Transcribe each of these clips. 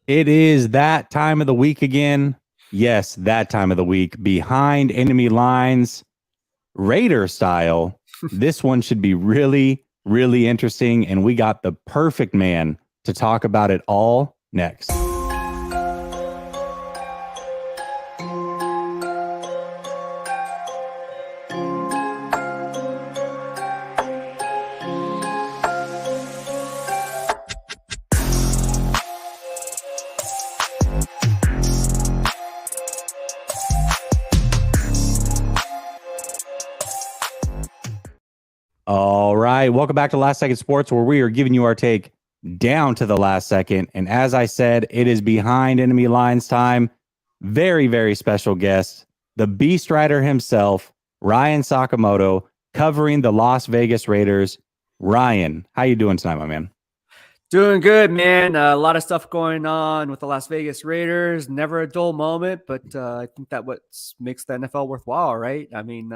It is that time of the week again. Yes, that time of the week. Behind enemy lines, Raider style. This one should be really, really interesting. And we got the perfect man to talk about it all next. All right. Welcome back to Last Second Sports, where we are giving you our take down to the last second. And as I said, it is behind enemy lines time. Very, very special guest, the Beast Rider himself, Ryan Sakamoto, covering the Las Vegas Raiders. Ryan, how you doing tonight, my man? Doing good, man. A lot of stuff going on with the Las Vegas Raiders. Never a dull moment, but I think that what makes the NFL worthwhile, right? I mean,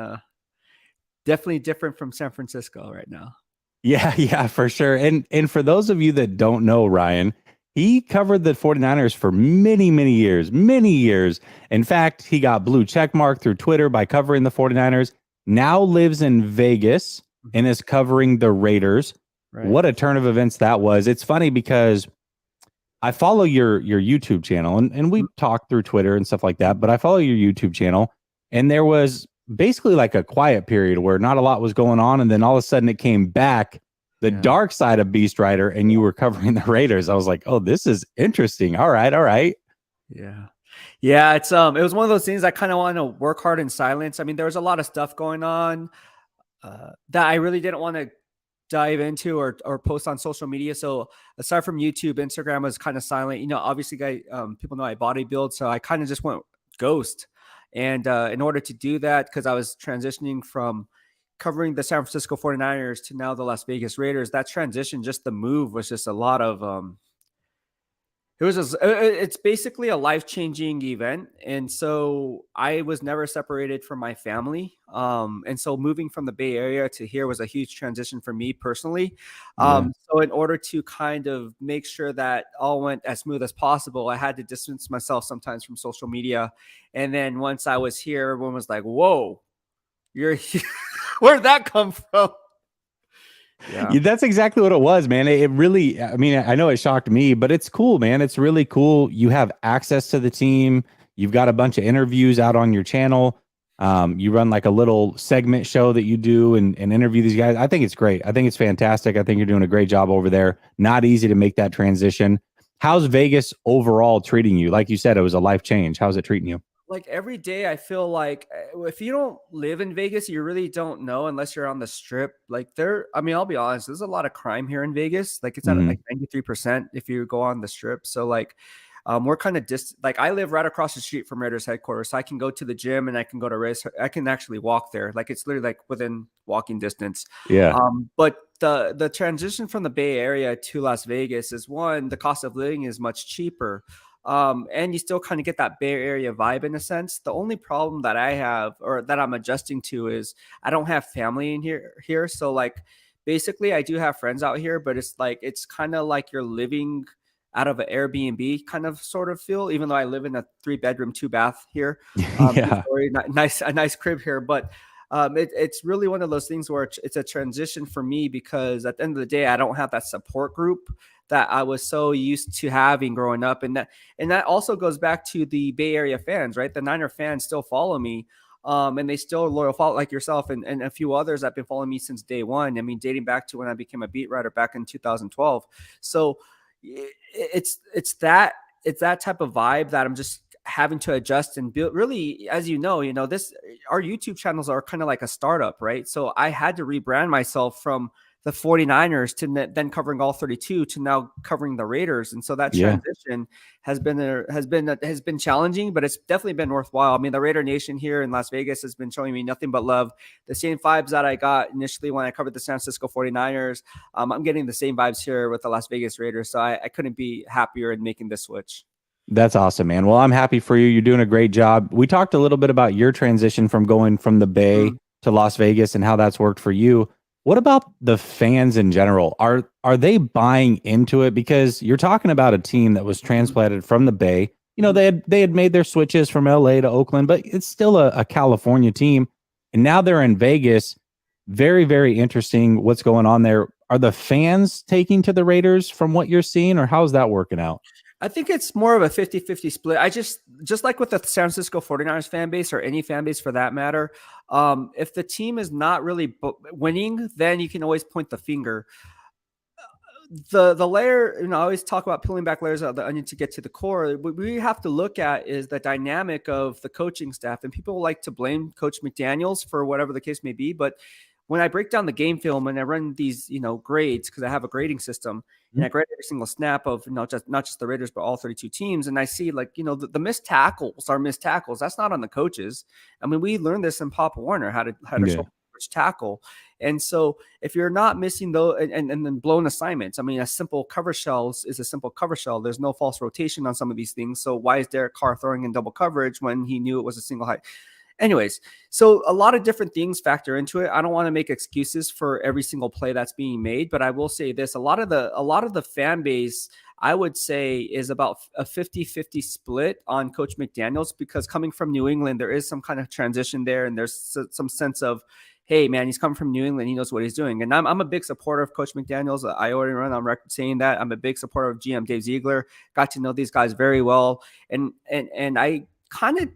definitely different from San Francisco right now. Yeah, for sure. And for those of you that don't know Ryan, he covered the 49ers for many, many years, many years. In fact, he got blue check mark through Twitter by covering the 49ers, now lives in Vegas and is covering the Raiders. Right. What a turn of events that was. It's funny because I follow your YouTube channel and we talk through Twitter and stuff like that, but I follow your YouTube channel and there was basically like a quiet period where not a lot was going on. And then all of a sudden it came back, the dark side of Beast Rider, and you were covering the Raiders. I was like, oh, this is interesting. All right. Yeah. Yeah. It's, it was one of those things I kind of want to work hard in silence. I mean, there was a lot of stuff going on that I really didn't want to dive into or post on social media. So aside from YouTube, Instagram was kind of silent. You know, obviously, people know I bodybuild, so I kind of just went ghost. And in order to do that, because I was transitioning from covering the San Francisco 49ers to now the Las Vegas Raiders, that transition, just the move was just a lot of it's basically a life-changing event. And so I was never separated from my family. And so moving from the Bay Area to here was a huge transition for me personally. So in order to kind of make sure that all went as smooth as possible, I had to distance myself sometimes from social media. And then once I was here, everyone was like, whoa, you're here. Where'd that come from? Yeah, that's exactly what it was, man. It really, I mean, I know it shocked me, but it's cool, man. It's really cool. You have access to the team. You've got a bunch of interviews out on your channel. You run like a little segment show that you do and interview these guys. I think it's great. I think it's fantastic. I think you're doing a great job over there. Not easy to make that transition. How's Vegas overall treating you? Like you said, it was a life change. How's it treating you? Like every day, I feel like if you don't live in Vegas, you really don't know unless you're on the strip. Like I mean, I'll be honest, there's a lot of crime here in Vegas. Like it's at like 93% if you go on the strip. So like we're kind of like I live right across the street from Raiders headquarters. So I can go to the gym and I can go to race. I can actually walk there. Like it's literally like within walking distance. Yeah. But the transition from the Bay Area to Las Vegas is one, the cost of living is much cheaper. And you still kind of get that Bay Area vibe in a sense. The only problem that I have or that I'm adjusting to is I don't have family in here. So like basically I do have friends out here, but it's like it's kind of like you're living out of an Airbnb kind of sort of feel, even though I live in a 3-bedroom, 2-bath here. A nice crib here, but it's really one of those things where it's a transition for me because at the end of the day, I don't have that support group that I was so used to having growing up. And that also goes back to the Bay Area fans, right? The Niner fans still follow me. And they still loyal follow like yourself and a few others that have been following me since day one. I mean, dating back to when I became a beat writer back in 2012. So it's that type of vibe that I'm just having to adjust and build. Really, as you know, our YouTube channels are kind of like a startup, right? So I had to rebrand myself from the 49ers to then covering all 32 to now covering the Raiders. And so that transition has been challenging, but it's definitely been worthwhile. I mean, the Raider Nation here in Las Vegas has been showing me nothing but love. The same vibes that I got initially when I covered the San Francisco 49ers, I'm getting the same vibes here with the Las Vegas Raiders. So I couldn't be happier in making this switch. That's awesome, man. Well, I'm happy for you. You're doing a great job. We talked a little bit about your transition from going from the Bay to Las Vegas and how that's worked for you. What about the fans in general? Are they buying into it? Because you're talking about a team that was Mhm, transplanted from the Bay. You know, mhm. they had made their switches from LA to Oakland, but it's still a California team. And now they're in Vegas. Very, very interesting what's going on there. Are the fans taking to the Raiders from what you're seeing, or how's that working out? I think it's more of a 50-50 split. I just like with the San Francisco 49ers fan base or any fan base for that matter, if the team is not really winning, then you can always point the finger. The layer, I always talk about peeling back layers of the onion to get to the core. What we have to look at is the dynamic of the coaching staff, and people like to blame Coach McDaniels for whatever the case may be. But when I break down the game film and I run these, grades, because I have a grading system, and I grade every single snap of not just the Raiders but all 32 teams, and I see, like, the missed tackles are missed tackles. That's not on the coaches. I mean, we learned this in Pop Warner, how to show Yeah. tackle. And so if you're not missing those and then blown assignments, I mean, a simple cover shell is a simple cover shell. There's no false rotation on some of these things. So why is Derek Carr throwing in double coverage when he knew it was a single high? Anyways, so a lot of different things factor into it. I don't want to make excuses for every single play that's being made, but I will say this: a lot of the fan base, I would say, is about a 50-50 split on Coach McDaniels, because coming from New England, there is some kind of transition there, and there's some sense of, hey, man, he's coming from New England. He knows what he's doing. And I'm a big supporter of Coach McDaniels. I already run on record saying that. I'm a big supporter of GM Dave Ziegler. Got to know these guys very well. And I kind of,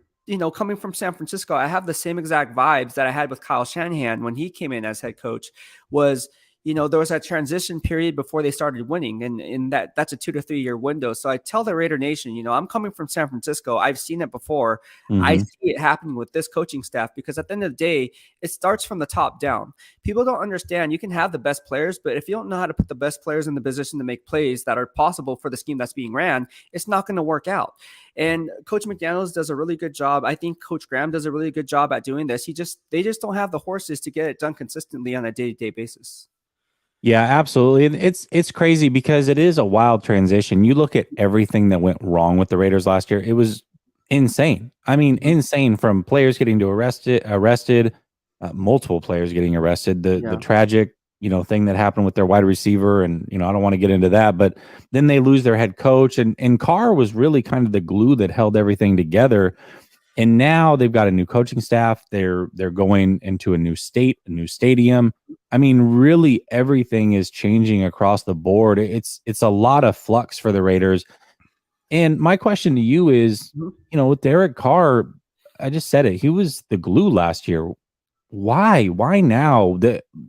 coming from San Francisco, I have the same exact vibes that I had with Kyle Shanahan when he came in as head coach. Was, there was that transition period before they started winning, and in that's a 2 to 3 year window. So I tell the Raider Nation, I'm coming from San Francisco. I've seen it before. I Mm-hmm. see it happening with this coaching staff, because at the end of the day, it starts from the top down. People don't understand, you can have the best players, but if you don't know how to put the best players in the position to make plays that are possible for the scheme that's being ran, it's not going to work out. And Coach McDaniels does a really good job. I think Coach Graham does a really good job at doing this. They just don't have the horses to get it done consistently on a day-to-day basis. Yeah, absolutely. And it's crazy because it is a wild transition. You look at everything that went wrong with the Raiders last year. It was insane. I mean, Mhm. insane, from players getting to arrested, multiple players getting arrested. The Yeah. tragic, thing that happened with their wide receiver, and I don't want to get into that, but then they lose their head coach, and Carr was really kind of the glue that held everything together. And now they've got a new coaching staff. They're going into a new state, a new stadium. I mean, really everything is changing across the board. It's a lot of flux for the Raiders. And my question to you is, Mhm. with Derek Carr, I just said it. He was the glue last year. Why? Why now?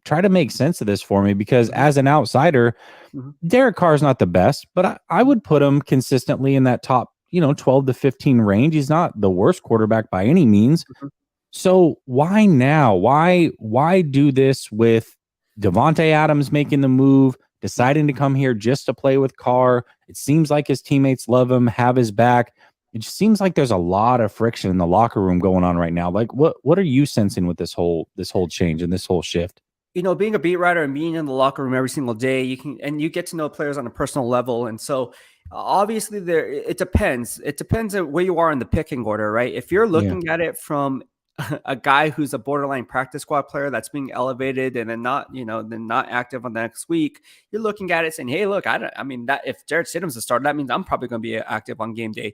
Try to make sense of this for me, because Mhm. as an outsider, Mhm. Derek Carr is not the best, but I would put him consistently in that top, 12 to 15 range. He's not the worst quarterback by any means. Mhm. So why now? Why do this with Devontae Adams making the move, deciding to come here just to play with Carr? It seems like his teammates love him, have his back. It just seems like there's a lot of friction in the locker room going on right now. Like, what are you sensing with this whole change and this whole shift? Being a beat writer and being in the locker room every single day, you get to know players on a personal level. And so obviously it depends. It depends on where you are in the picking order, right? If you're Yeah. looking at it from a guy who's a borderline practice squad player that's being elevated and then not active on the next week, you're looking at it saying, hey, look, I mean, that if Jared Stidham's the starter, that means I'm probably going to be active on game day.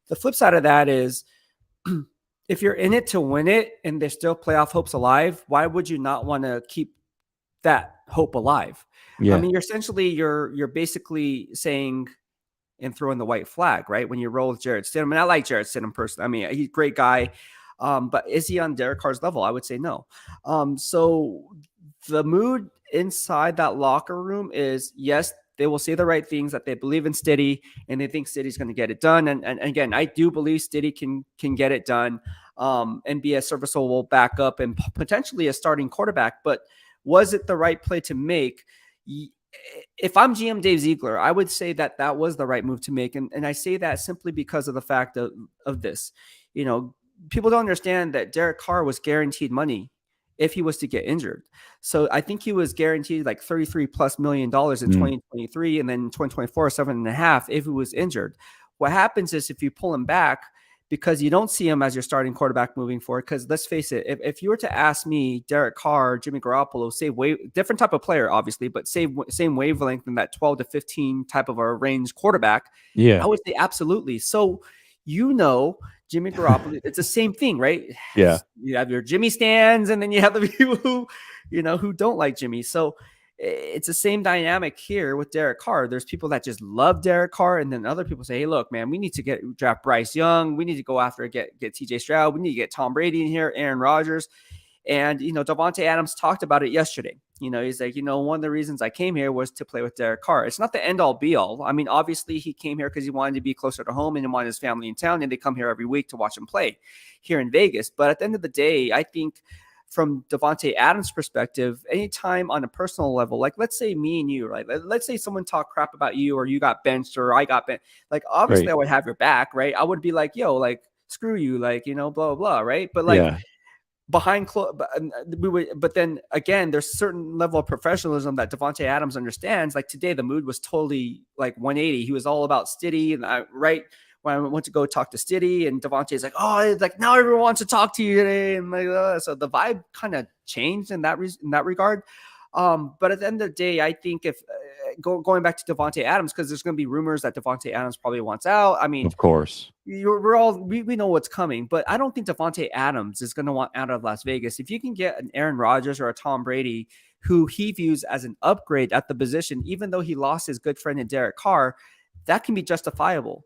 The flip side of that is, if you're in it to win it and there's still playoff hopes alive, why would you not want to keep that hope alive? I Yeah. mean, you're basically saying and throwing the white flag, right? When you roll with Jared Stidham, and I like Jared Stidham personally. I mean, he's a great guy, but is he on Derek Carr's level? I would say no. So the mood inside that locker room is, yes, they will say the right things, that they believe in Stiddy and they think Stiddy's going to get it done. And again, I do believe Stiddy can get it done, and be a serviceable backup and potentially a starting quarterback. But was it the right play to make? If I'm GM Dave Ziegler, I would say that was the right move to make. And I say that simply because of the fact of this. You know, people don't understand that Derek Carr was guaranteed money if he was to get injured. So I think he was guaranteed like $33+ million in Mm. 2023, and then 2024, 7.5 if he was injured. What happens is, if you pull him back, because you don't see him as your starting quarterback moving forward. Because let's face it, if you were to ask me, Derek Carr, Jimmy Garoppolo, say different type of player, obviously, but same wavelength in that 12 to 15 type of a range quarterback, I Yeah. would say absolutely. So, Jimmy Garoppolo, it's the same thing, right? Yeah. You have your Jimmy stands, and then you have the people who don't like Jimmy. So it's the same dynamic here with Derek Carr. There's people that just love Derek Carr, and then other people say, "Hey, look, man, we need to draft Bryce Young. We need to go after get TJ Stroud. We need to get Tom Brady in here, Aaron Rodgers." And Davante Adams talked about it yesterday. He's like, one of the reasons I came here was to play with Derek Carr. It's not the end all be all. I mean, obviously he came here because he wanted to be closer to home and he wanted his family in town, and they come here every week to watch him play here in Vegas. But at the end of the day, I think from Davante Adams' perspective, anytime on a personal level, like let's say me and you, right? Let's say someone talk crap about you, or you got benched, or I got benched. Like obviously Right. I would have your back, right? I would be like, yo, like screw you, like blah blah blah, right? But like Yeah. behind close, but then again, there's certain level of professionalism that Davante Adams understands. Like today, the mood was totally like 180. He was all about Stiddy, and right when I went to go talk to Stiddy, and Davante's like, "Oh, like now everyone wants to talk to you today," and like, so the vibe kind of changed in that regard. But at the end of the day, I think if going back to Davante Adams, because there's going to be rumors that Davante Adams probably wants out. I mean, Of course. we know what's coming, but I don't think Davante Adams is going to want out of Las Vegas. If you can get an Aaron Rodgers or a Tom Brady, who he views as an upgrade at the position, even though he lost his good friend in Derek Carr, that can be justifiable.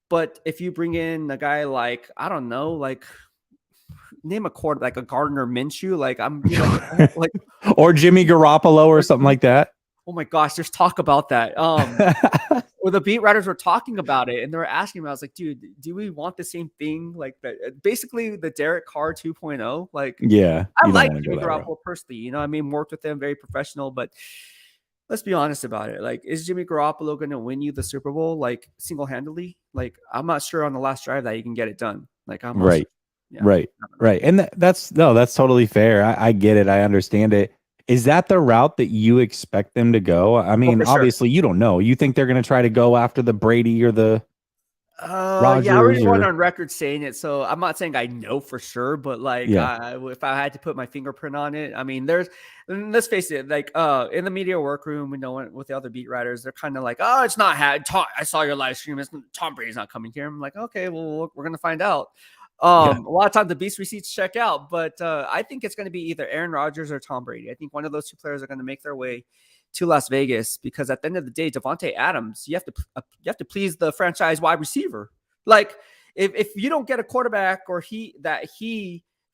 But if you bring in a guy like, I don't know, like name a quarter, like a Gardner Minshew, like like or Jimmy Garoppolo or something like that. Oh my gosh, there's talk about that. Or the beat writers were talking about it, and they were asking me, I was like, dude, do we want the same thing? Like basically the Derek Carr 2.0. Like, yeah, I like Jimmy Garoppolo personally. I mean, worked with him, very professional, but let's be honest about it. Like, is Jimmy Garoppolo going to win you the Super Bowl like single-handedly? Like, I'm not sure on the last drive that he can get it done. Like, I'm not right. sure. Yeah. Right. And that's totally fair. I get it. I understand it. Is that the route that you expect them to go? I mean, obviously you don't know. You think they're going to try to go after the Brady or the Rodgers? Yeah, I already went on record saying it, so I'm not saying I know for sure, but like, if I had to put my fingerprint on it, I mean, let's face it, like, in the media workroom, with the other beat writers, they're kind of like, oh, it's not I saw your live stream. Tom Brady's not coming here. I'm like, okay, well, we're gonna find out. A lot of times the beast receipts check out, but I think it's going to be either Aaron Rodgers or Tom Brady. I think one of those two players are going to make their way to Las Vegas, because at the end of the day, Davante Adams, you have to please the franchise wide receiver. Like if you don't get a quarterback or he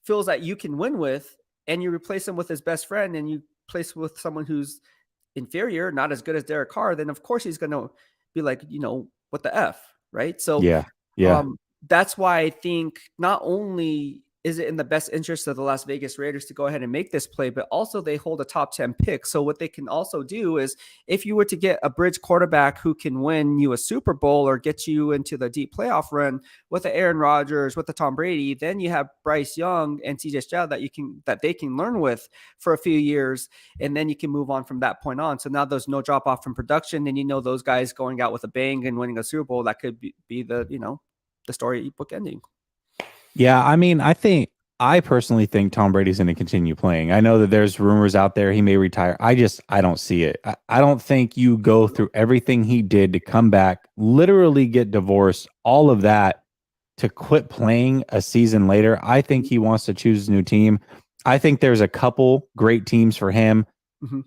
feels that you can win with, and you replace him with his best friend, and you place with someone who's inferior, not as good as Derek Carr, then of course he's going to be like, what the F, right? So that's why I think not only is it in the best interest of the Las Vegas Raiders to go ahead and make this play, but also they hold a top 10 pick. So what they can also do is, if you were to get a bridge quarterback who can win you a Super Bowl or get you into the deep playoff run with the Aaron Rodgers, with the Tom Brady, then you have Bryce Young and TJ Stroud that they can learn with for a few years, and then you can move on from that point on. So now there's no drop off from production, and those guys going out with a bang and winning a Super Bowl, that could be the storybook ending. Yeah, I mean, I personally think Tom Brady's going to continue playing. I know that there's rumors out there he may retire. I don't see it. I don't think you go through everything he did to come back, literally get divorced, all of that, to quit playing a season later. I think he wants to choose a new team. I think there's a couple great teams for him.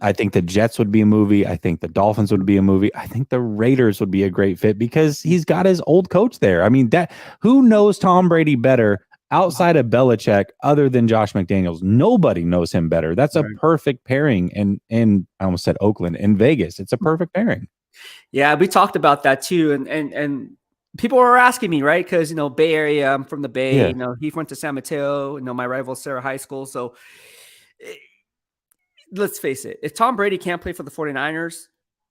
I think the Jets would be a movie. I think the Dolphins would be a movie. I think the Raiders would be a great fit, because he's got his old coach there. I mean, who knows Tom Brady better outside of Belichick other than Josh McDaniels? Nobody knows him better. That's a perfect pairing. And I almost said Oakland, in Vegas. It's a perfect pairing. Yeah, we talked about that too. And people were asking me, right? Because, Bay Area, I'm from the Bay, he went to San Mateo, my rival Sarah High School. So let's face it, if Tom Brady can't play for the 49ers,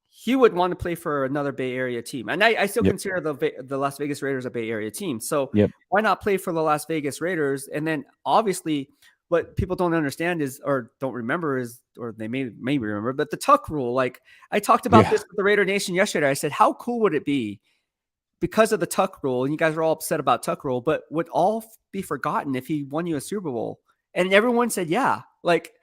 he would want to play for another Bay Area team. And I still consider the Las Vegas Raiders a Bay Area team. So why not play for the Las Vegas Raiders? And then obviously what people don't understand is, or don't remember is, or they maybe remember, but the Tuck rule. Like I talked about this with the Raider Nation yesterday. I said, how cool would it be because of the Tuck rule, and you guys are all upset about Tuck rule, but would all be forgotten if he won you a Super Bowl? And everyone said, yeah. Like,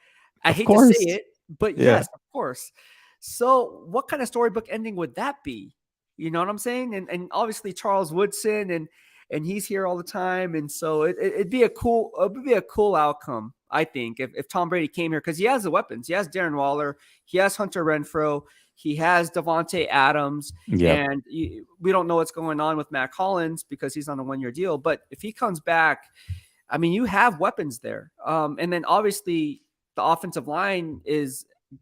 I Of hate to say course. it, but Yeah. yes, of course. So what kind of storybook ending would that be? You know what I'm saying? And obviously Charles Woodson and he's here all the time. And so it'd be a cool outcome, I think, if Tom Brady came here, because he has the weapons. He has Darren Waller, he has Hunter Renfro, he has Devontae Adams, Yep. and we don't know what's going on with Matt Collins because he's on a 1-year deal. But if he comes back, I mean, you have weapons there. And then obviously the offensive line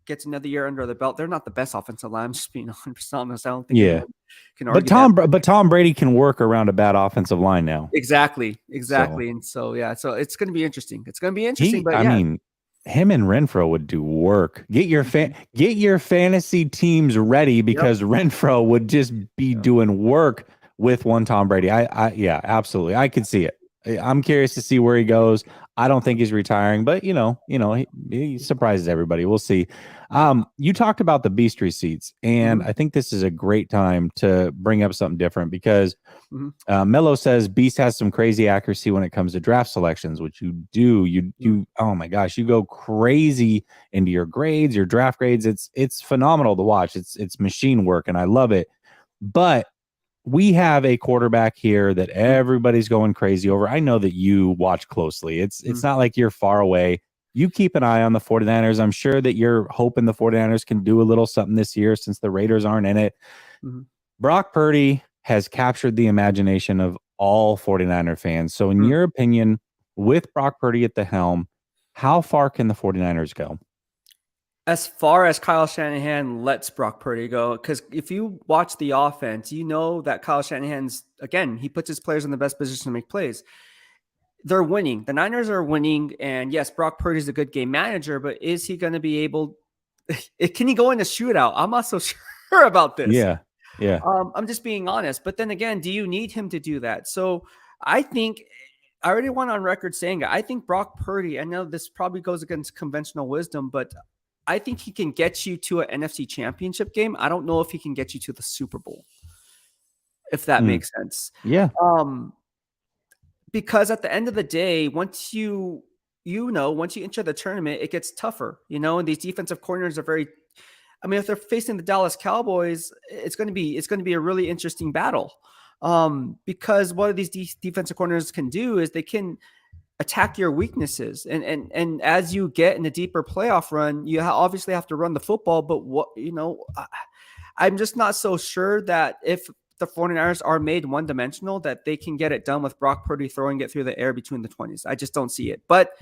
gets another year under the belt. They're not the best offensive line. I'm just being 100% honest. I don't think Yeah. anyone can argue that. But Tom Brady can work around a bad offensive line now. Exactly. So And so, yeah, so it's going to be interesting. It's going to be interesting, but I yeah. mean, him and Renfro would do work. Get your fantasy teams ready, Yep. because Renfro would just be doing work with one Tom Brady. Yeah, absolutely. I could see it. I'm curious to see where he goes. I don't think he's retiring, but he surprises everybody. We'll see. You talked about the beast receipts, and Mhm. I think this is a great time to bring up something different, because Mhm. Mello says Beast has some crazy accuracy when it comes to draft selections, which you do. Mhm. Oh my gosh, you go crazy into your grades, your draft grades. It's phenomenal to watch. It's machine work, and I love it. But we have a quarterback here that Mhm. everybody's going crazy over. I know that you watch closely. It's Mhm. not like you're far away. You keep an eye on the 49ers. I'm sure that you're hoping the 49ers can do a little something this year, since the Raiders aren't in it. Mhm. Brock Purdy has captured the imagination of all 49er fans. So, in Mhm. your opinion, with Brock Purdy at the helm, how far can the 49ers go? As far as Kyle Shanahan lets Brock Purdy go, because if you watch the offense, you know that Kyle Shanahan's, again, he puts his players in the best position to make plays. They're winning. The Niners are winning. And yes, Brock Purdy's a good game manager, but is he going to be able? Can he go in a shootout? I'm not so sure about this. Yeah. Yeah. I'm just being honest. But then again, do you need him to do that? So I think I already went on record saying it. I think Brock Purdy, I know this probably goes against conventional wisdom, but I think he can get you to an NFC championship game. I don't know if he can get you to the Super Bowl, if that Mm, makes sense. yeah. Um, because at the end of the day, once once you enter the tournament, it gets tougher, and these defensive corners are very, I mean, if they're facing the Dallas Cowboys, it's going to be a really interesting battle. Because what these defensive corners can do is they can attack your weaknesses, and as you get in a deeper playoff run, you obviously have to run the football. But I'm just not so sure that if the 49ers are made one-dimensional, that they can get it done with Brock Purdy throwing it through the air between the 20s. I just don't see it. But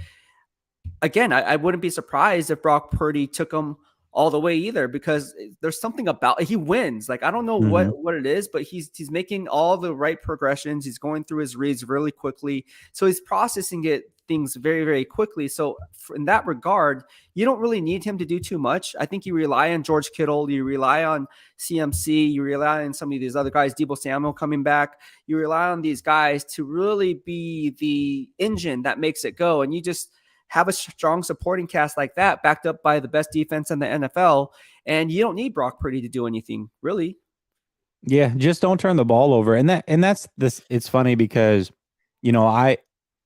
again, I wouldn't be surprised if Brock Purdy took him all the way either, because there's something about he wins. Like, I don't know Hmm. what it is, but he's making all the right progressions. He's going through his reads really quickly, so he's processing things very, very quickly. So in that regard, you don't really need him to do too much. I think you rely on George Kittle, you rely on CMC, you rely on some of these other guys, Deebo Samuel coming back. You rely on these guys to really be the engine that makes it go, and you just have a strong supporting cast like that, backed up by the best defense in the NFL, and you don't need Brock Purdy to do anything, really. Yeah. Just don't turn the ball over. That's this. It's funny because,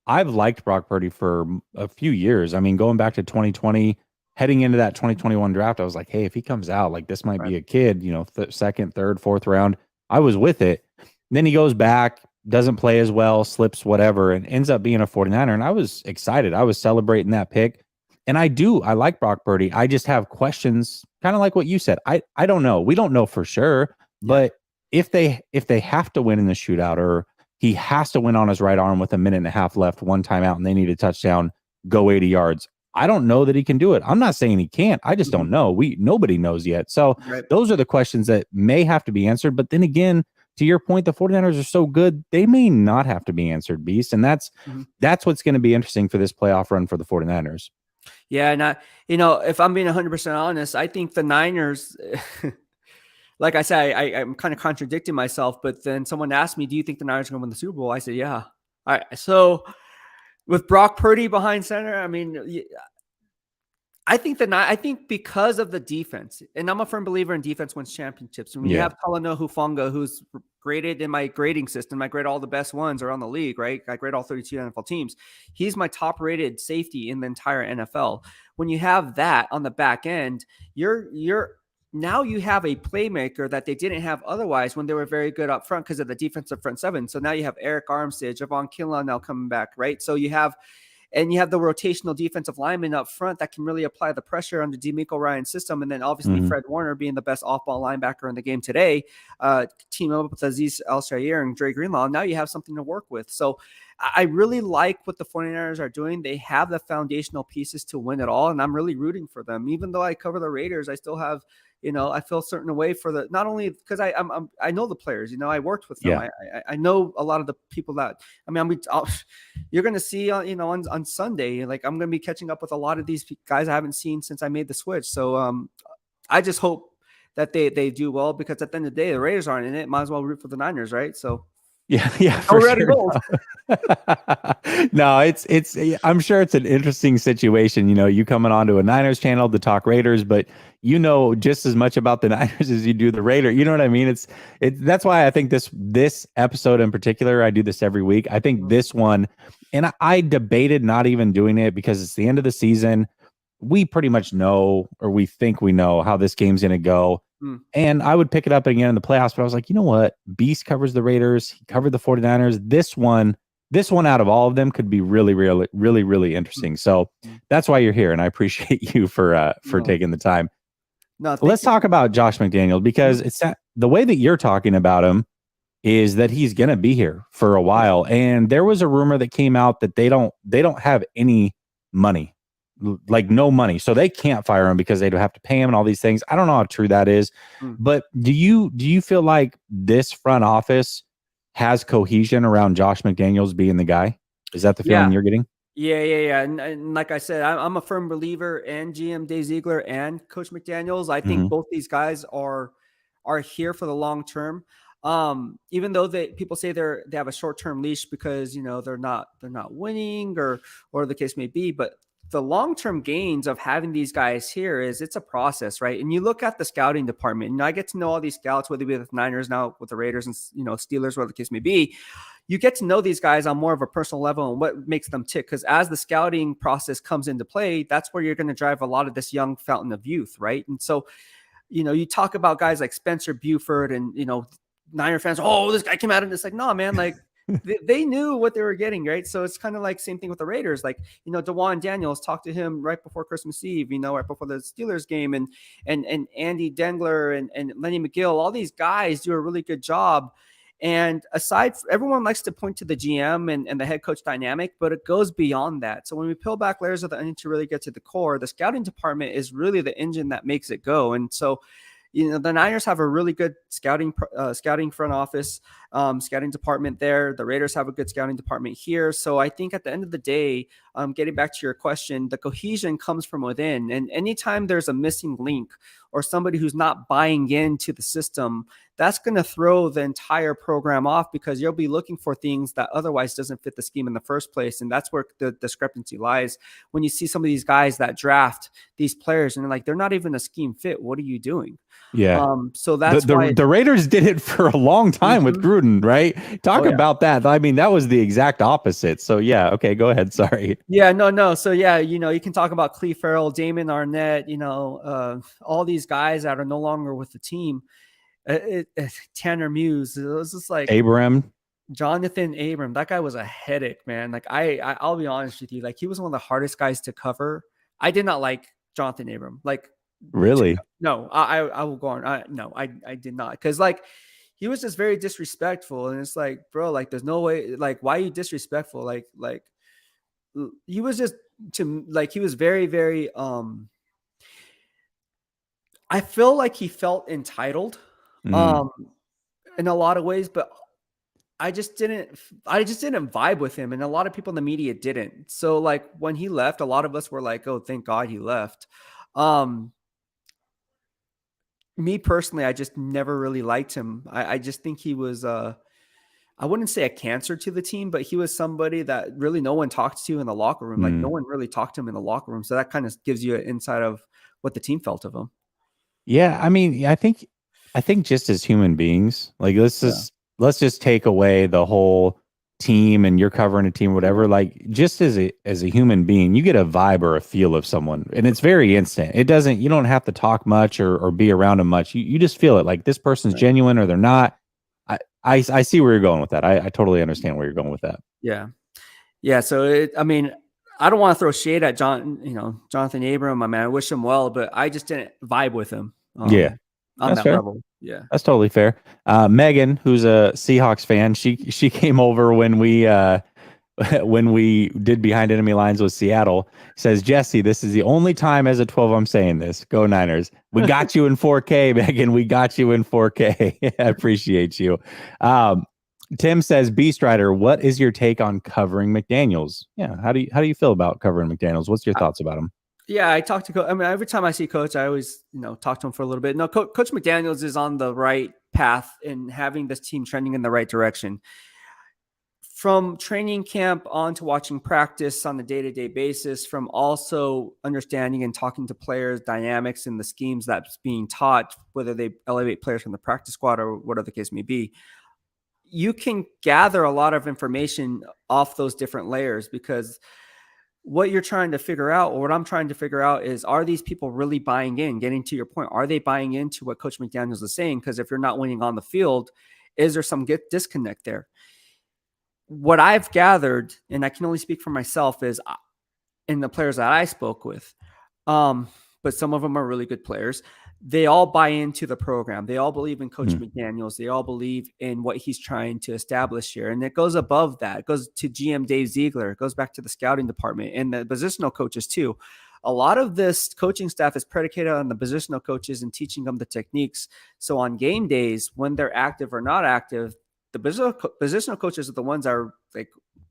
I've liked Brock Purdy for a few years. I mean, going back to 2020, heading into that 2021 draft, I was like, hey, if he comes out, like, this might Right. be a kid, second, third, fourth round. I was with it. Then he goes back, doesn't play as well, slips, whatever, and ends up being a 49er. And I was excited. I was celebrating that pick. And I like Brock Purdy. I just have questions, kind of like what you said. I don't know. We don't know for sure, Yeah. but if they have to win in the shootout, or he has to win on his right arm with a minute and a half left, one timeout, and they need a touchdown, go 80 yards. I don't know that he can do it. I'm not saying he can't. I just Mhm. don't know. Nobody knows yet. So Right. those are the questions that may have to be answered. But then again, to your point, the 49ers are so good, they may not have to be answered, Beast. And that's Mhm. that's what's going to be interesting for this playoff run for the 49ers. Yeah, and if I'm being 100% honest, I think the Niners, like I said, I'm kind of contradicting myself, but then someone asked me, do you think the Niners are going to win the Super Bowl? I said, yeah. All right. So with Brock Purdy behind center, I mean, I think because of the defense, and I'm a firm believer in defense wins championships. When you Yeah. have Talanoa Hufanga, who's graded in my grading system, I grade all the best ones around the league, right? I grade all 32 NFL teams. He's my top rated safety in the entire NFL. When you have that on the back end, you're now you have a playmaker that they didn't have otherwise when they were very good up front because of the defensive front seven. So now you have Eric Armstead, Javon Kinlaw now coming back, right? So you have the rotational defensive lineman up front that can really apply the pressure under DeMeco Ryan's system. And then obviously Mhm. Fred Warner being the best off-ball linebacker in the game today, team up with Aziz Al-Shaair and Dre Greenlaw. Now you have something to work with. So I really like what the 49ers are doing. They have the foundational pieces to win it all, and I'm really rooting for them. Even though I cover the Raiders, I still have, I feel a certain way for the, not only because I know the players, I worked with them. Yeah. I know a lot of the people that, you're going to see, on Sunday, like I'm going to be catching up with a lot of these guys I haven't seen since I made the switch. So I just hope that they do well, because at the end of the day, the Raiders aren't in it. Might as well root for the Niners, right? So Yeah, for already sure. gold. No, it's I'm sure it's an interesting situation. You coming onto a Niners channel to talk Raiders, but just as much about the Niners as you do the Raider. You know what I mean? That's why I think this episode in particular, I do this every week. I think this one, and I debated not even doing it because it's the end of the season. We pretty much know, or we think we know, how this game's going to go. And I would pick it up again in the playoffs, but I was like, you know what? Beast covers the Raiders. He covered the 49ers. This one out of all of them could be really, really, really, really interesting. So that's why you're here. And I appreciate you for taking the time. No, let's talk about Josh McDaniels, because it's the way that you're talking about him is that he's going to be here for a while. And there was a rumor that came out that they don't have any money, like no money. So they can't fire him because they'd have to pay him and all these things. I don't know how true that is, but do you feel like this front office has cohesion around Josh McDaniels being the guy? Is that the feeling you're getting? Yeah. And like I said, I'm a firm believer in GM Dave Ziegler and Coach McDaniels. I think both these guys are here for the long term. Even though people say they have a short term leash because they're not winning or the case may be, but the long term gains of having these guys here it's a process, right? And you look at the scouting department, and I get to know all these scouts, whether it be with the Niners, now with the Raiders, and Steelers, whatever the case may be. You get to know these guys on more of a personal level and what makes them tick. Because as the scouting process comes into play, that's where you're going to drive a lot of this young fountain of youth, right? And so, you talk about guys like Spencer Buford and, Niner fans, oh, this guy came out and it's like, no, man, like they knew what they were getting, right? So it's kind of like same thing with the Raiders. Like, DeJuan Daniels talked to him right before Christmas Eve, right before the Steelers game, and Andy Dengler and Lenny McGill, all these guys do a really good job. And everyone likes to point to the GM and the head coach dynamic, but it goes beyond that. So when we peel back layers of the onion to really get to the core, the scouting department is really the engine that makes it go. And so, the Niners have a really good scouting front office, scouting department there. The Raiders have a good scouting department here. So I think at the end of the day, getting back to your question, the cohesion comes from within. And anytime there's a missing link or somebody who's not buying into the system, that's going to throw the entire program off, because you'll be looking for things that otherwise doesn't fit the scheme in the first place. And that's where the discrepancy lies. When you see some of these guys that draft these players and they're not even a scheme fit, what are you doing? Yeah. So that's why the Raiders did it for a long time with Gruden, right? Talk about that. I mean, that was the exact opposite. So yeah. Okay. Go ahead. Sorry. Yeah, no. So yeah, you can talk about Cleve Farrell, Damon Arnett, all these guys that are no longer with the team. Tanner Muse. It was just like Jonathan Abram. That guy was a headache, man. Like I'll be honest with you. Like he was one of the hardest guys to cover. I did not like Jonathan Abram. Like really? No, I will go on. No, I did not. Because like he was just very disrespectful. And it's like, bro, like there's no way, like, why are you disrespectful? Like he was just he was very, very, I feel like he felt entitled, in a lot of ways, but I just didn't vibe with him. And a lot of people in the media didn't. So like when he left, a lot of us were like, oh, thank God he left. Me personally, I just never really liked him. I just think he was, I I wouldn't say a cancer to the team, but he was somebody that really no one talked to in the locker room. Like no one really talked to him in the locker room. So that kind of gives you an insight of what the team felt of him. Yeah, I mean, I think just as human beings, like let's just take away the whole team and you're covering a team, whatever. Like just as a human being, you get a vibe or a feel of someone, and it's very instant. You don't have to talk much or be around them much. You just feel it. Like this person's genuine or they're not. I see where you're going with that. I totally understand where you're going with that. Yeah. Yeah. So I mean, I don't want to throw shade at Jonathan Abram. I mean, I wish him well, but I just didn't vibe with him. Yeah, on that's that fair. level. Yeah. That's totally fair. Megan, who's a Seahawks fan, she came over when we when we did Behind Enemy Lines with Seattle, says, Jesse, this is the only time as a 12 I'm saying this. Go Niners. We got you in 4K, Megan. We got you in 4K. I appreciate you. Tim says, Beast Rider, what is your take on covering McDaniels? Yeah, how do you feel about covering McDaniels? What's your thoughts about him? Yeah, I talk to Coach. I mean, every time I see Coach, I always talk to him for a little bit. No, Coach McDaniels is on the right path in having this team trending in the right direction. From training camp on to watching practice on a day-to-day basis, from also understanding and talking to players, dynamics and the schemes that's being taught, whether they elevate players from the practice squad or whatever the case may be, you can gather a lot of information off those different layers, because what you're trying to figure out, or what I'm trying to figure out, is, are these people really buying in? Getting to your point, are they buying into what Coach McDaniels is saying? Because if you're not winning on the field, is there some disconnect there? What I've gathered, and I can only speak for myself, is in the players that I spoke with, but some of them are really good players. They all buy into the program. They all believe in Coach McDaniels. They all believe in what he's trying to establish here. And it goes above that. It goes to GM Dave Ziegler. It goes back to the scouting department and the positional coaches too. A lot of this coaching staff is predicated on the positional coaches and teaching them the techniques. So on game days, when they're active or not active, the positional coaches are the ones that are like,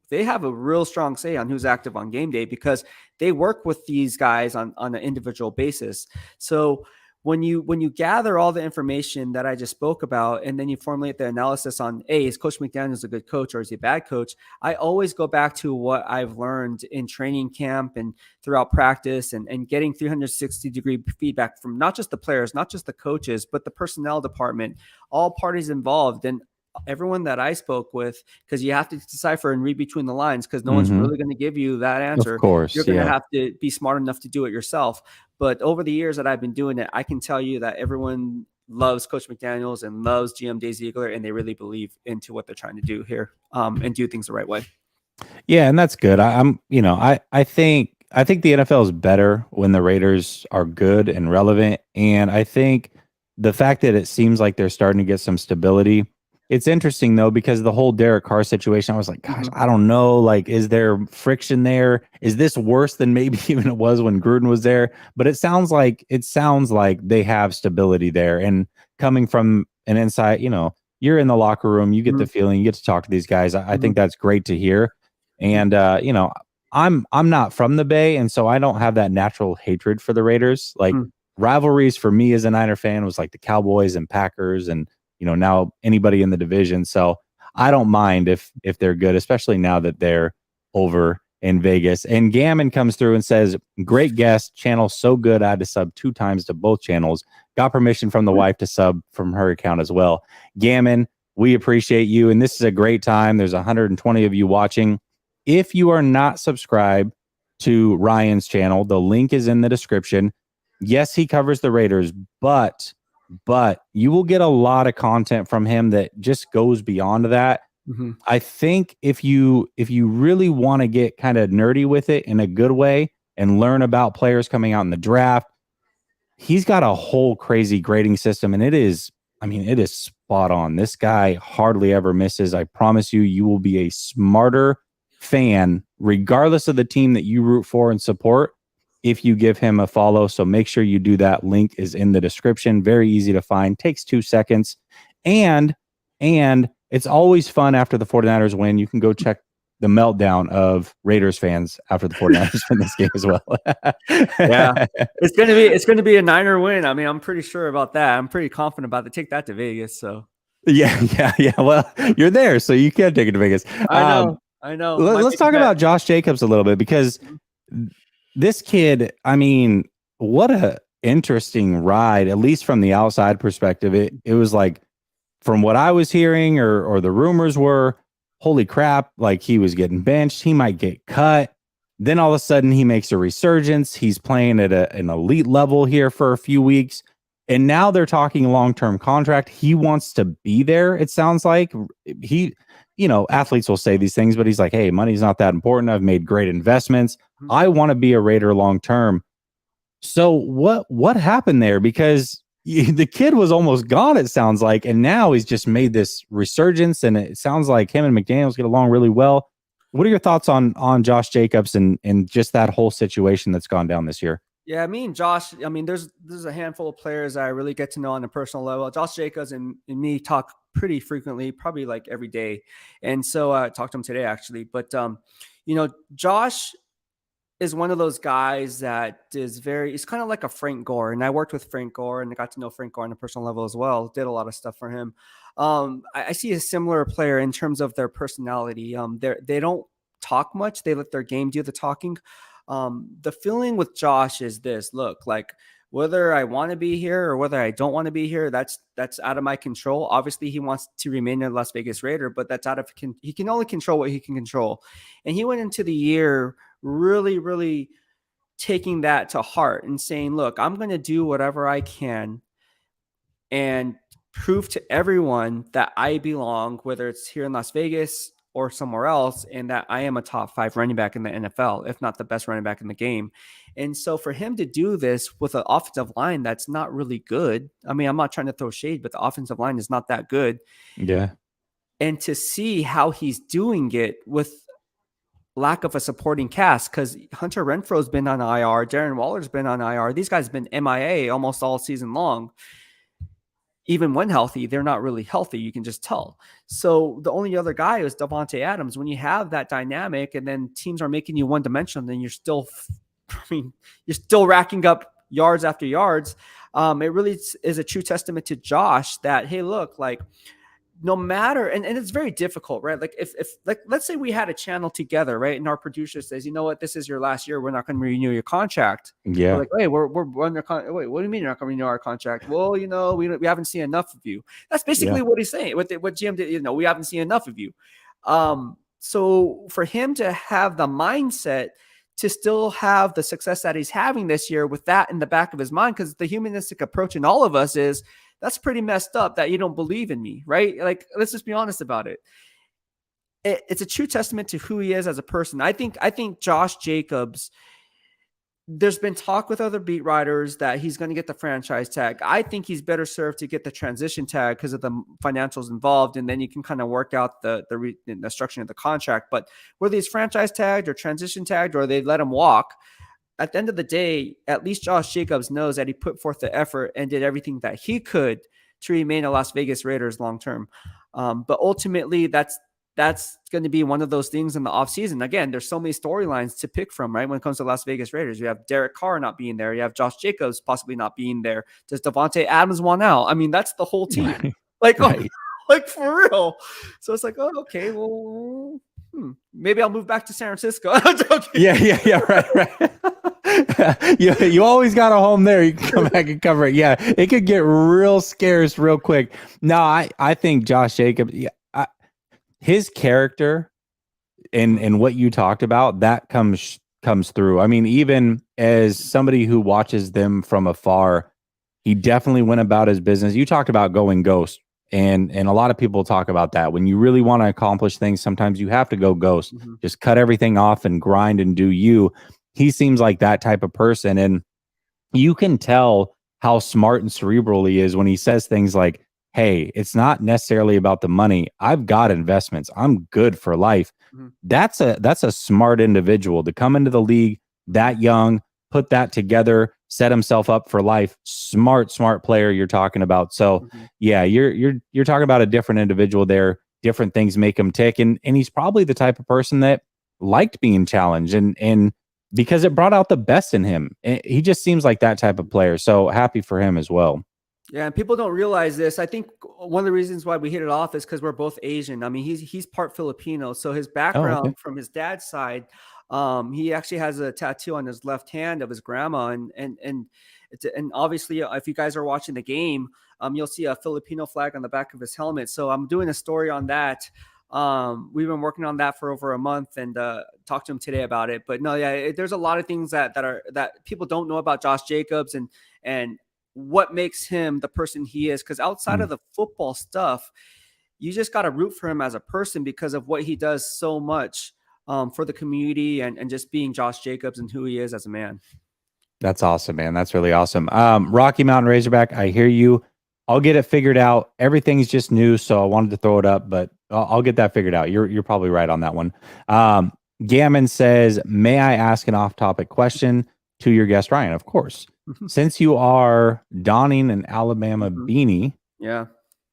they have a real strong say on who's active on game day, because they work with these guys on an individual basis. So when you gather all the information that I just spoke about, and then you formulate the analysis on, hey, is Coach McDaniels a good coach or is he a bad coach? I always go back to what I've learned in training camp and throughout practice, and getting 360-degree feedback from not just the players, not just the coaches, but the personnel department, all parties involved. And everyone that I spoke with, because you have to decipher and read between the lines, because no one's really going to give you that answer. Of course, you're going to have to be smart enough to do it yourself. But over the years that I've been doing it, I can tell you that everyone loves Coach McDaniels and loves GM Dave Ziegler, and they really believe into what they're trying to do here, and do things the right way. Yeah, and that's good. I think the NFL is better when the Raiders are good and relevant, and I think the fact that it seems like they're starting to get some stability. It's interesting though, because the whole Derek Carr situation, I was like, gosh, I don't know. Like, is there friction there? Is this worse than maybe even it was when Gruden was there? But it sounds like they have stability there. And coming from an inside, you're in the locker room, you get the feeling, you get to talk to these guys. I think that's great to hear. And I'm not from the Bay, and so I don't have that natural hatred for the Raiders. Like rivalries for me as a Niner fan was like the Cowboys and Packers, and now anybody in the division. So I don't mind if they're good, especially now that they're over in Vegas. And Gammon comes through and says, great guest, channel so good, I had to sub 2 times to both channels. Got permission from the wife to sub from her account as well. Gammon, we appreciate you. And this is a great time. There's 120 of you watching. If you are not subscribed to Ryan's channel, the link is in the description. Yes, he covers the Raiders, but you will get a lot of content from him that just goes beyond that. I think if you really want to get kind of nerdy with it in a good way and learn about players coming out in the draft, he's got a whole crazy grading system, and it is spot on. This guy hardly ever misses. I promise you, you will be a smarter fan regardless of the team that you root for and support if you give him a follow. So make sure you do that. Link is in the description. Very easy to find. Takes 2 seconds. And it's always fun after the 49ers win. You can go check the meltdown of Raiders fans after the 49ers win this game as well. Yeah. It's going to be a Niner win. I mean, I'm pretty sure about that. I'm pretty confident about it. Take that to Vegas. So Yeah. Well, you're there, so you can take it to Vegas. I know. I know. Might Let's make a talk bet. about Josh Jacobs a little bit because Mhm. this kid, I mean, what a interesting ride, at least from the outside perspective. It was like from what I was hearing or the rumors were, holy crap, like he was getting benched, he might get cut. Then all of a sudden he makes a resurgence. He's playing at an elite level here for a few weeks. And now they're talking long-term contract. He wants to be there, it sounds like. He, athletes will say these things, but he's like, hey, money's not that important. I've made great investments. Mhm. I want to be a Raider long term. So what happened there? Because the kid was almost gone, it sounds like, and now he's just made this resurgence, and it sounds like him and McDaniels get along really well. What are your thoughts on Josh Jacobs and just that whole situation that's gone down this year? Yeah, me and Josh, I mean, there's a handful of players I really get to know on a personal level. Josh Jacobs and me talk pretty frequently, probably like every day. And so I talked to him today actually. But Josh is one of those guys that he's kind of like a Frank Gore. And I worked with Frank Gore and I got to know Frank Gore on a personal level as well. Did a lot of stuff for him. I see a similar player in terms of their personality. They don't talk much. They let their game do the talking. The feeling with Josh is this: look, like whether I want to be here or whether I don't want to be here, that's out of my control. Obviously, he wants to remain a Las Vegas Raider, but that's he can only control what he can control. And he went into the year really, really taking that to heart and saying, look, I'm going to do whatever I can and prove to everyone that I belong, whether it's here in Las Vegas or somewhere else, and that I am a top 5 running back in the NFL, if not the best running back in the game. And so for him to do this with an offensive line that's not really good, I mean, I'm not trying to throw shade, but the offensive line is not that good. Yeah. And to see how he's doing it with lack of a supporting cast, because Hunter Renfro's been on IR, Darren Waller's been on IR. These guys have been MIA almost all season long. Even when healthy, they're not really healthy. You can just tell. So the only other guy is Davante Adams. When you have that dynamic and then teams are making you one dimensional, then you're still, you're still racking up yards after yards. It really is a true testament to Josh that, hey, look, like no matter, and it's very difficult, right? Like if like let's say we had a channel together, right? And our producer says, you know what, this is your last year. We're not going to renew your contract. We're Yeah. like, hey, we're under wait, what do you mean you're not going to renew our contract? Well, we haven't seen enough of you. That's basically Yeah. what he's saying. What GM did, we haven't seen enough of you. So for him to have the mindset to still have the success that he's having this year with that in the back of his mind, because the humanistic approach in all of us is, that's pretty messed up that you don't believe in me, right? Like, let's just be honest about it. It's a true testament to who he is as a person. I think Josh Jacobs, there's been talk with other beat writers that he's going to get the franchise tag. I think he's better served to get the transition tag because of the financials involved, and then you can kind of work out the structure of the contract. But whether he's franchise tagged or transition tagged or they let him walk, at the end of the day, at least Josh Jacobs knows that he put forth the effort and did everything that he could to remain a Las Vegas Raiders long term. But ultimately, that's going to be one of those things in the offseason. Again, there's so many storylines to pick from, right? When it comes to Las Vegas Raiders, you have Derek Carr not being there. You have Josh Jacobs possibly not being there. Does Davante Adams want out? I mean, that's the whole team. Right. Like, Right. like for real. So it's like, oh, okay, well, maybe I'll move back to San Francisco. Yeah. Right. You always got a home there. You can come back and cover it. Yeah, it could get real scarce real quick. No, I think Josh Jacobs, his character and what you talked about, that comes through. I mean, even as somebody who watches them from afar, he definitely went about his business. You talked about going ghost, and a lot of people talk about that. When you really want to accomplish things, sometimes you have to go ghost. Mm-hmm. Just cut everything off and grind and do you. He seems like that type of person, and you can tell how smart and cerebral he is when he says things like, hey, it's not necessarily about the money. I've got investments. I'm good for life. Mm-hmm. That's a smart individual to come into the league that young, put that together, set himself up for life. Smart player you're talking about. So yeah, you're talking about a different individual there. Different things make him tick. And he's probably the type of person that liked being challenged and because it brought out the best in him. He just seems like that type of player. So happy for him as well. Yeah, and people don't realize this. I think one of the reasons why we hit it off is because we're both Asian. I mean, he's part Filipino, so his Oh, okay. background from his dad's side, he actually has a tattoo on his left hand of his grandma, and obviously, if you guys are watching the game, you'll see a Filipino flag on the back of his helmet. So I'm doing a story on that. We've been working on that for over a month, and talked to him today about it. But no, yeah, there's a lot of things that people don't know about Josh Jacobs and what makes him the person he is. Because outside Mm. of the football stuff, you just got to root for him as a person because of what he does so much for the community and just being Josh Jacobs and who he is as a man. That's awesome, man. That's really awesome. Rocky Mountain Razorback, I hear you. I'll get it figured out. Everything's just new, so I wanted to throw it up, but I'll get that figured out. You're probably right on that one. Gammon says, "May I ask an off-topic question to your guest Ryan?" Of course. Since you are donning an Alabama beanie, Yeah.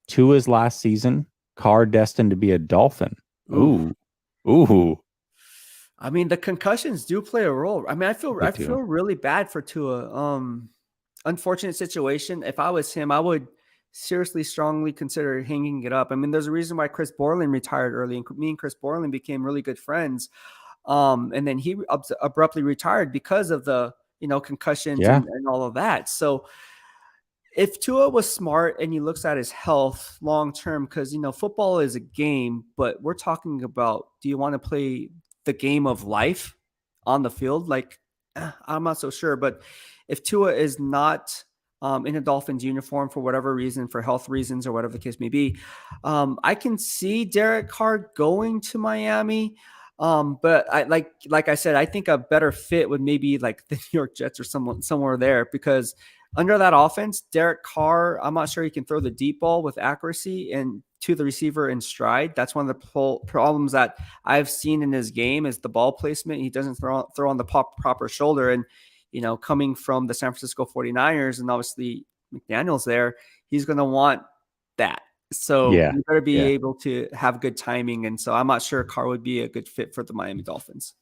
Tua's last season, Carr destined to be a Dolphin. Ooh, ooh. I mean, the concussions do play a role. I mean, I feel really bad for Tua. Unfortunate situation. If I was him, I would seriously, strongly consider hanging it up. I mean, there's a reason why Chris Borland retired early, and me and Chris Borland became really good friends. And then he abruptly retired because of the concussions Yeah. and all of that. So if Tua was smart and he looks at his health long term, because football is a game, but we're talking about, do you want to play the game of life on the field? Like, I'm not so sure. But if Tua is not in a Dolphins uniform for whatever reason, for health reasons or whatever the case may be, I can see Derek Carr going to Miami. But I like I said, I think a better fit would maybe like the New York Jets or somewhere there, because under that offense, Derek Carr, I'm not sure he can throw the deep ball with accuracy and to the receiver in stride. That's one of the problems that I've seen in his game is the ball placement. He doesn't throw on the proper shoulder. And, coming from the San Francisco 49ers and obviously McDaniels there, he's going to want that. So you better be able to have good timing. And so I'm not sure Carr would be a good fit for the Miami Dolphins.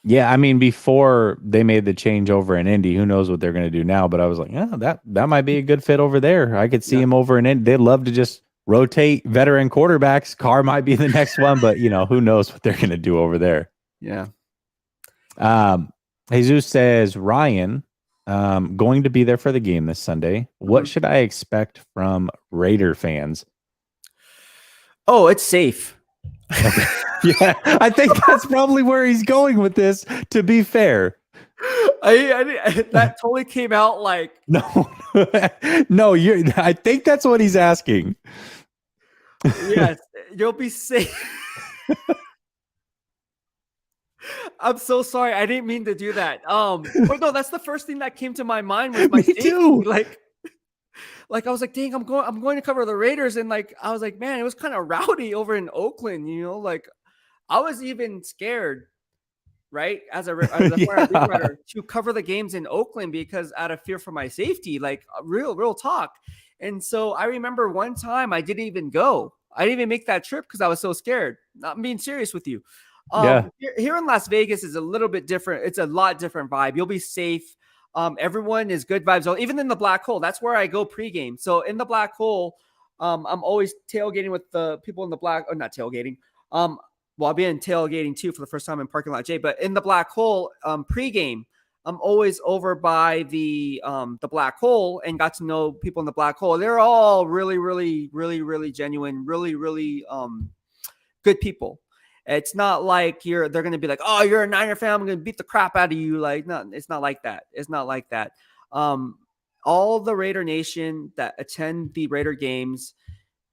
Yeah, I mean, before they made the change over in Indy, who knows what they're going to do now? But I was like, yeah, that might be a good fit over there. I could see him over in Indy. They'd love to just rotate veteran quarterbacks. Carr might be the next one, but who knows what they're going to do over there. Yeah. Jesus says, Ryan, going to be there for the game this Sunday. What should I expect from Raider fans? Oh, it's safe. Okay. Yeah, I think that's probably where he's going with this, to be fair. That totally came out like no, I think that's what he's asking. Yes, you'll be safe. I'm so sorry. I didn't mean to do that. But no, that's the first thing that came to my mind was my safety. Too. Like I was like, dang, I'm going to cover the Raiders, and like I was like, man, it was kind of rowdy over in Oakland. Like I was even scared, right, as a writer to cover the games in Oakland because out of fear for my safety, like real talk. And so I remember one time I didn't even go. I didn't even make that trip because I was so scared. Not being serious with you. Here in Las Vegas is a little bit different. It's a lot different vibe. You'll be safe. Everyone is good vibes. Even in the Black Hole, that's where I go pregame. So in the Black Hole, I'm always tailgating with the people in the black, or not tailgating. Well, I'll be in tailgating too for the first time in Parking Lot J. But in the Black Hole, pregame, I'm always over by the Black Hole and got to know people in the Black Hole. They're all really, really, really, really genuine, really, really good people. It's not like they're going to be like, oh, you're a Niner fan, I'm going to beat the crap out of you. Like, no, it's not like that. It's not like that. All the Raider Nation that attend the Raider games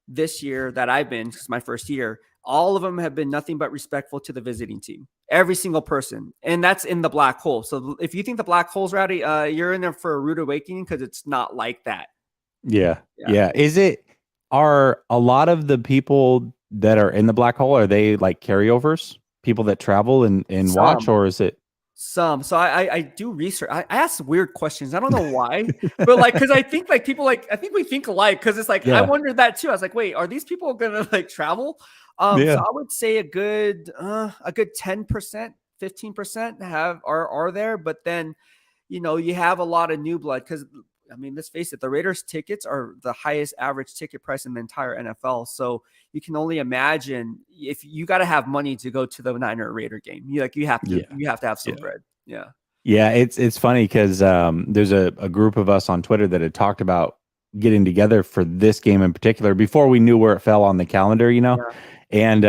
this year that I've been, it's my first year, all of them have been nothing but respectful to the visiting team. Every single person. And that's in the Black Hole. So if you think the Black Hole's rowdy, you're in there for a rude awakening because it's not like that. Yeah. Are a lot of the people that are in the Black Hole, are they like carryovers, people that travel and watch, or is it some? So I do research. I ask weird questions. I don't know why, but like, cause I think like people like, I think we think alike. Cause it's like, I wondered that too. I was like, wait, are these people going to like travel? So I would say a good 10%, 15% are there. But then, you have a lot of new blood. Cause I mean, let's face it, the Raiders tickets are the highest average ticket price in the entire NFL. So you can only imagine if you got to have money to go to the Niner Raider game. You have to, Yeah. you have to have some Yeah. bread. Yeah. Yeah, it's funny because there's a group of us on Twitter that had talked about getting together for this game in particular before we knew where it fell on the calendar, Yeah. And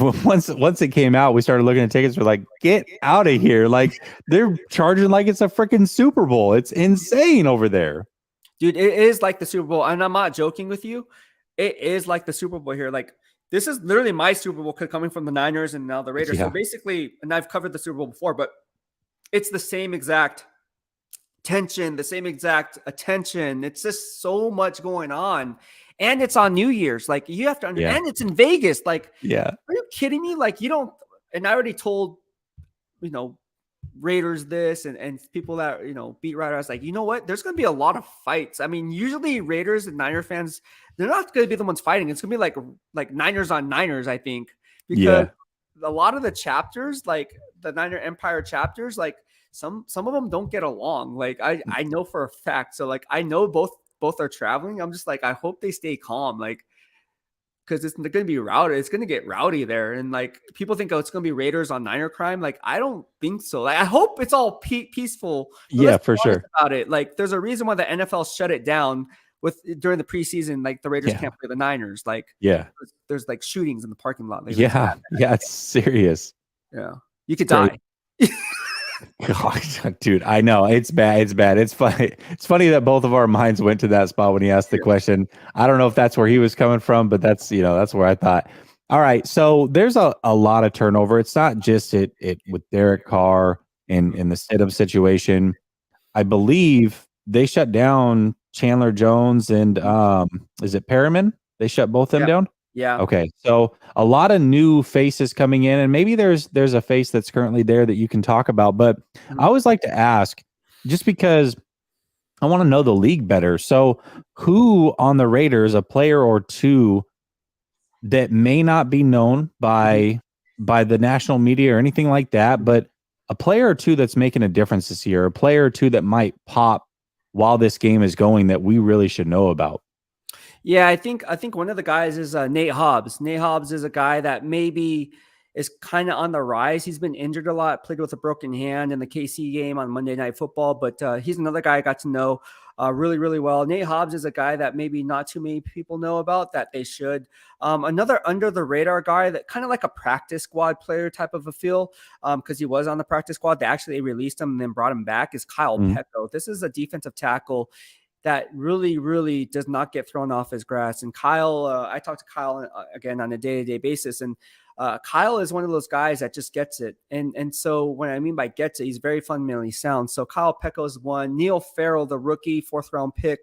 once it came out, we started looking at tickets. We're like, get out of here! Like they're charging like it's a freaking Super Bowl. It's insane over there. Dude, it is like the Super Bowl, and I'm not joking with you. It is like the Super Bowl here. Like this is literally my Super Bowl coming from the Niners and now the Raiders. So Yeah, basically, and I've covered the Super Bowl before, but it's the same exact tension, the same exact attention. It's just so much going on. And it's on New Year's. Like you have to yeah, and it's in Vegas. Like, yeah. are you kidding me? Like you don't, and I already told, Raiders this and people that, beat writers, like, you know what? There's going to be a lot of fights. I mean, usually Raiders and Niner fans, they're not going to be the ones fighting. It's going to be like Niners on Niners, I think, because Yeah. a lot of the chapters, like the Niner Empire chapters, like some of them don't get along. Like I know for a fact. So like I know both are traveling. I'm just like, I hope they stay calm. Like, because it's going to be rowdy. It's going to get rowdy there. And like people think, oh, it's going to be Raiders on Niner crime. Like, I don't think so. Like, I hope it's all peaceful. But Yeah, let's be for honest sure. about it. Like, there's a reason why the NFL shut it down during the preseason. Like, the Raiders Yeah, can't play the Niners. Like, yeah, there's like shootings in the parking lot. Like, it's yeah, yeah. It's serious. yeah, you could Great. die. God, dude, I know it's bad. It's bad. It's funny. It's funny that both of our minds went to that spot when he asked the question. I don't know if that's where he was coming from, but that's where I thought. All right, so there's a lot of turnover. It's not just it with Derek Carr and in the Stidham situation. I believe they shut down Chandler Jones and is it Perriman? They shut both them Yeah, down. yeah. Okay, so a lot of new faces coming in, and maybe there's a face that's currently there that you can talk about. But I Mhm. always like to ask, just because I want to know the league better. So, who on the Raiders, a player or two that may not be known Mhm. by the national media or anything like that, but a player or two that's making a difference this year, a player or two that might pop while this game is going that we really should know about. Yeah, I think one of the guys is Nate Hobbs. Nate Hobbs is a guy that maybe is kind of on the rise. He's been injured a lot, played with a broken hand in the KC game on Monday Night Football, but he's another guy I got to know really, really well. Nate Hobbs is a guy that maybe not too many people know about that they should. Another under the radar guy that kind of like a practice squad player type of a feel because he was on the practice squad. They actually released him and then brought him back is Kyle Mm, Pecco. This is a defensive tackle that really, really does not get thrown off his grass. And Kyle, I talk to Kyle again on a day-to-day basis, and Kyle is one of those guys that just gets it. And so what I mean by gets it, he's very fundamentally sound. So Kyle Pecco is one. Neil Farrell, the rookie 4th-round pick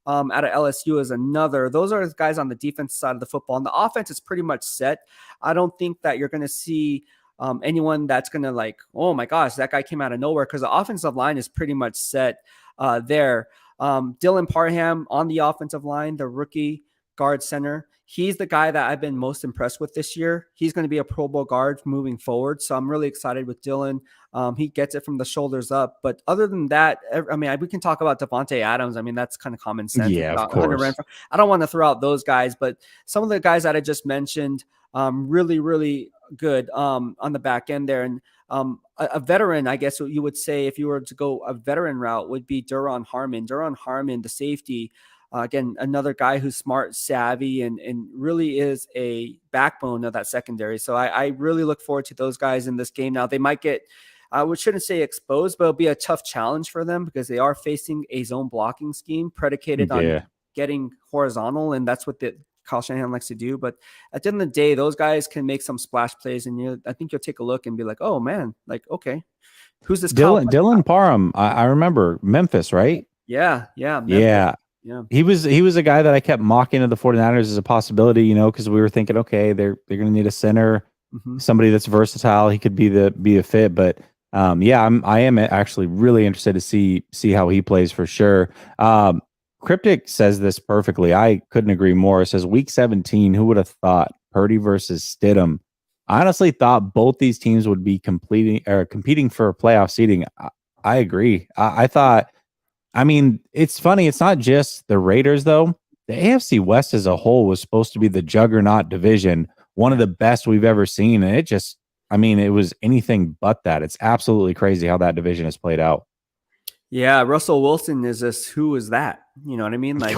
out of LSU, is another. Those are the guys on the defense side of the football. And the offense is pretty much set. I don't think that you're going to see anyone that's going to like, oh my gosh, that guy came out of nowhere, because the offensive line is pretty much set there. Dylan Parham on the offensive line, the rookie guard center. He's the guy that I've been most impressed with this year. He's going to be a Pro Bowl guard moving forward. So I'm really excited with Dylan. He gets it from the shoulders up. But other than that, I mean, we can talk about Devontae Adams. I mean, that's kind of common sense. yeah, of course. I don't want to throw out those guys, but some of the guys that I just mentioned, really, really good on the back end there. And a veteran, I guess what you would say if you were to go a veteran route, would be Duron Harmon. Duron Harmon, the safety, again, another guy who's smart, savvy, and really is a backbone of that secondary. So I really look forward to those guys in this game. Now, they might get, we shouldn't say exposed, but it'll be a tough challenge for them because they are facing a zone blocking scheme predicated on Yeah. getting horizontal, and that's what Kyle Shanahan likes to do. But at the end of the day, those guys can make some splash plays, and I think you'll take a look and be like, oh man, like, okay, who's this Kyle? Dylan Parham, I remember Memphis, right? Yeah, Memphis. Yeah. Yeah. He was a guy that I kept mocking to the 49ers as a possibility, because we were thinking, okay, they're going to need a center, somebody that's versatile. He could be a fit, but I am actually really interested to see how he plays for sure. Cryptic says this perfectly. I couldn't agree more. It says week 17, who would have thought Purdy versus Stidham? I honestly thought both these teams would be competing for playoff seeding. I agree. I thought I mean, it's funny. It's not just the Raiders, though. The AFC West as a whole was supposed to be the juggernaut division, one of the best we've ever seen. And it just, I mean, it was anything but that. It's absolutely crazy how that division has played out. Yeah, Russell Wilson is just who is that? You know what I mean? Like,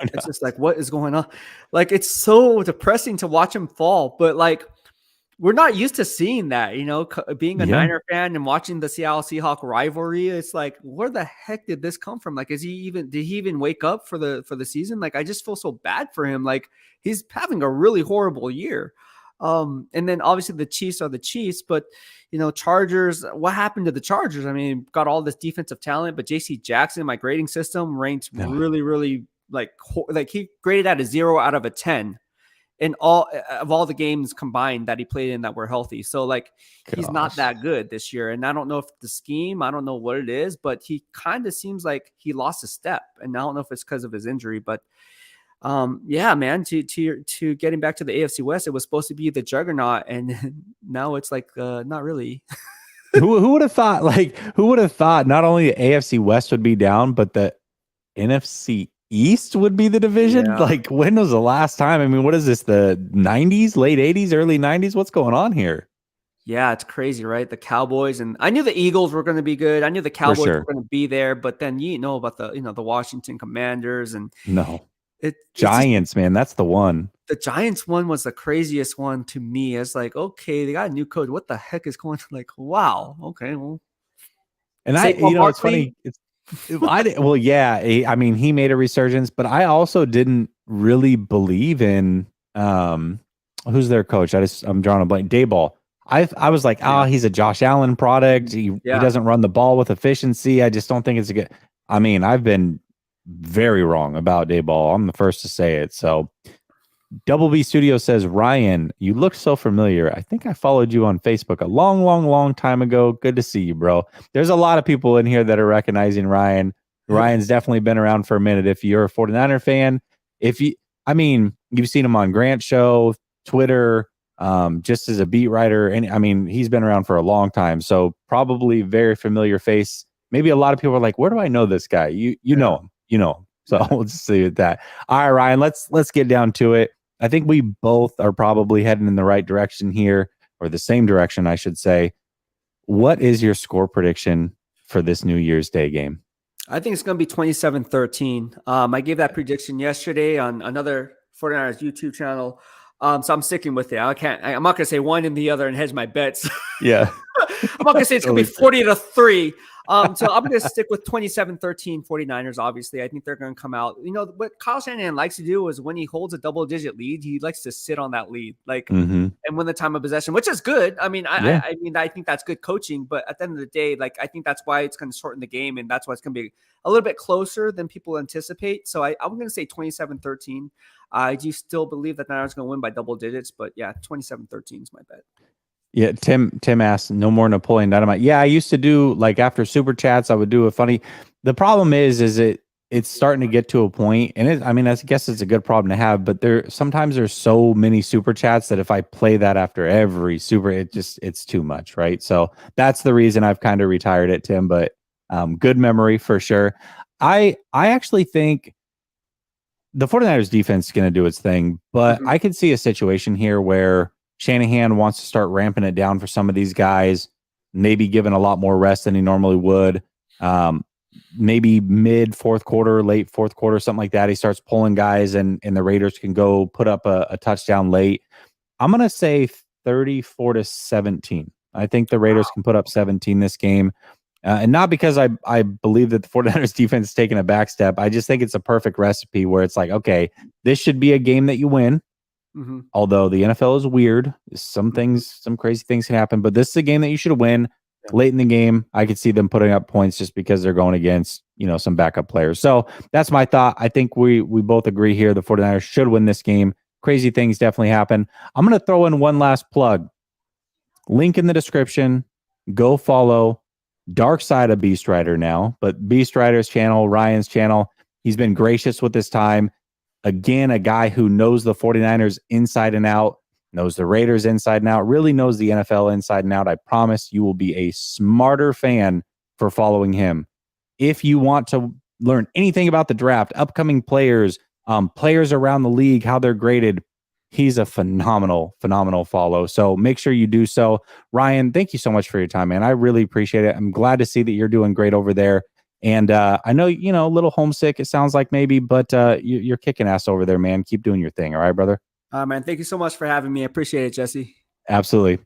it's just like, what is going on? Like, it's so depressing to watch him fall, but like, we're not used to seeing that, you know, being a Yeah. Niner fan and watching the Seattle Seahawks rivalry. It's like, where the heck did this come from? Like, did he even wake up for the season? Like, I just feel so bad for him. Like, he's having a really horrible year. And then obviously the Chiefs are the Chiefs, but you know, Chargers, what happened to the Chargers? I mean, got all this defensive talent, but JC Jackson, my grading system ranked really, really like he graded at a 0 out of a 10 in all the games combined that he played in that were healthy. So like he's not that good this year. And I don't know if the scheme, I don't know what it is, but he kind of seems like he lost a step. And I don't know if it's because of his injury, but yeah, man, to getting back to the AFC West, it was supposed to be the juggernaut, and now it's like not really. who would have thought? Like, who would have thought not only the AFC West would be down, but the NFC East would be the division? Yeah. Like, when was the last time? I mean, what is this? The 90s, late 80s, early 90s? What's going on here? Yeah, it's crazy, right? The Cowboys, and I knew the Eagles were going to be good. I knew the Cowboys were going to be there, but then you know about the Washington Commanders and Giants, man, that's the one. The Giants one was the craziest one to me. It's like, okay, they got a new coach. What the heck is going on? Like, wow, okay, well, and it's funny. Well, yeah, I mean, he made a resurgence, but I also didn't really believe in who's their coach. I'm drawing a blank. Dayball. I was like, he's a Josh Allen product. He doesn't run the ball with efficiency. I just don't think it's a good. I mean, I've been very wrong about Dayball. I'm the first to say it. So Double B Studio says, Ryan, you look so familiar. I think I followed you on Facebook a long, long, long time ago. Good to see you, bro. There's a lot of people in here that are recognizing Ryan. Ryan's definitely been around for a minute. If you're a 49er fan, you've seen him on Grant Show, Twitter, just as a beat writer. And I mean, he's been around for a long time. So probably very familiar face. Maybe a lot of people are like, where do I know this guy? You know him. You know him. So we'll just see with that. All right, Ryan, let's get down to it. I think we both are probably heading in the right direction here, or the same direction, I should say. What is your score prediction for this New Year's Day game? I think it's going to be 27-13. I gave that prediction yesterday on another 49ers YouTube channel. So I'm sticking with it. I'm not going to say one and the other and hedge my bets. Yeah. I'm not going to say it's going to be 40-3. So I'm going to stick with 27-13 49ers. Obviously, I think they're going to come out. You know, what Kyle Shanahan likes to do is when he holds a double-digit lead, he likes to sit on that lead, and win the time of possession, which is good. I mean, I think that's good coaching. But at the end of the day, I think that's why it's going to shorten the game, and that's why it's going to be a little bit closer than people anticipate. So I'm going to say 27-13. I do still believe that Niners going to win by double digits, but yeah, 27-13 is my bet. Yeah, Tim asked, no more Napoleon Dynamite. Yeah, I used to do after super chats, I would do a funny. The problem is it's starting to get to a point, and I guess it's a good problem to have, but sometimes there's so many super chats that if I play that after every super, it's too much, right? So that's the reason I've kind of retired it, Tim. But good memory for sure. I actually think the 49ers defense is going to do its thing, but I could see a situation here where Shanahan wants to start ramping it down for some of these guys, maybe giving a lot more rest than he normally would. Maybe mid fourth quarter, late fourth quarter, something like that. He starts pulling guys and the Raiders can go put up a touchdown late. I'm going to say 34-17. I think the Raiders can put up 17 this game. And not because I believe that the 49ers defense is taking a back step. I just think it's a perfect recipe where it's like, okay, this should be a game that you win. Although the NFL is weird, some crazy things can happen, but this is a game that you should win. Late in the game, I could see them putting up points just because they're going against, some backup players. So that's my thought. I think we both agree here. The 49ers should win this game. Crazy things definitely happen. I'm going to throw in one last plug. Link in the description. Go follow Dark Side of Beast Rider now, but Beast Rider's channel, Ryan's channel. He's been gracious with his time. Again, a guy who knows the 49ers inside and out, knows the Raiders inside and out, really knows the NFL inside and out. I promise you will be a smarter fan for following him. If you want to learn anything about the draft, upcoming players, players around the league, how they're graded, he's a phenomenal follow. So make sure you do so. Ryan, thank you so much for your time, man. I really appreciate it. I'm glad to see that you're doing great over there. And I know, a little homesick, it sounds like maybe, but you're kicking ass over there, man. Keep doing your thing. All right, brother? Man, thank you so much for having me. I appreciate it, Jesse. Absolutely.